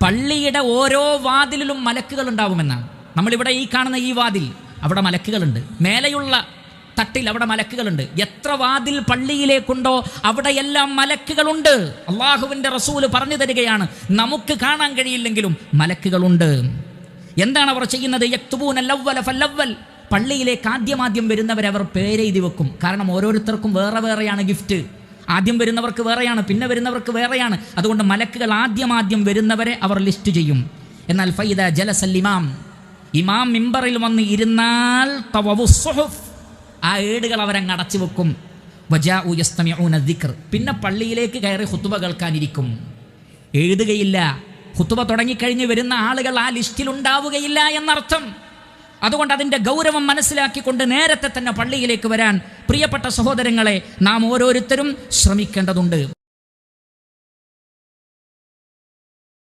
പള്ളിയുടെ ഓരോ വാതിലിലും മലക്കുകൾ ഉണ്ടാവുമെന്നാണ്. നമ്മളിവിടെ ഈ കാണുന്ന ഈ വാതിൽ, അവിടെ മലക്കുകളുണ്ട്. മേലെയുള്ള തട്ടിൽ അവിടെ മലക്കുകളുണ്ട്. എത്ര വാതിൽ പള്ളിയിലേക്കുണ്ടോ അവിടെയെല്ലാം മലക്കുകളുണ്ട്. അള്ളാഹുവിൻ്റെ റസൂല് പറഞ്ഞു തരികയാണ്, നമുക്ക് കാണാൻ കഴിയില്ലെങ്കിലും മലക്കുകളുണ്ട്. എന്താണ് അവർ ചെയ്യുന്നത്? യക്തുബൂനൽ അവ്വല ഫല്ലവ്വൽ. പള്ളിയിലേക്ക് ആദ്യം വരുന്നവരെ അവർ പേരെഴുതി വെക്കും. കാരണം ഓരോരുത്തർക്കും വേറെ വേറെയാണ് ഗിഫ്റ്റ്. ആദ്യം വരുന്നവർക്ക് വേറെയാണ്, പിന്നെ വരുന്നവർക്ക് വേറെയാണ്. അതുകൊണ്ട് മലക്കുകൾ ആദ്യം വരുന്നവരെ അവർ ലിസ്റ്റ് ചെയ്യും. എന്നാൽ ഫൈദ ജലസൽ ഇമാം മിമ്പറിൽ വന്ന് ഇരുന്നാൽ ആ ഏടുകൾ അവരങ്ങ് അടച്ചു വെക്കും. വജാഉ യസ്തമിഊന ദിക്ർ. പിന്നെ പള്ളിയിലേക്ക് കയറി ഖുതുബ കേൾക്കാനിരിക്കും. എഴുതുകയില്ല. ഖുതുബ തുടങ്ങിക്കഴിഞ്ഞ് വരുന്ന ആളുകൾ ആ ലിസ്റ്റിൽ ഉണ്ടാവുകയില്ല എന്നർത്ഥം. അതുകൊണ്ട് അതിൻ്റെ ഗൗരവം മനസ്സിലാക്കിക്കൊണ്ട് നേരത്തെ തന്നെ പള്ളിയിലേക്ക് വരാൻ പ്രിയപ്പെട്ട സഹോദരങ്ങളെ നാം ഓരോരുത്തരും ശ്രമിക്കേണ്ടതുണ്ട്.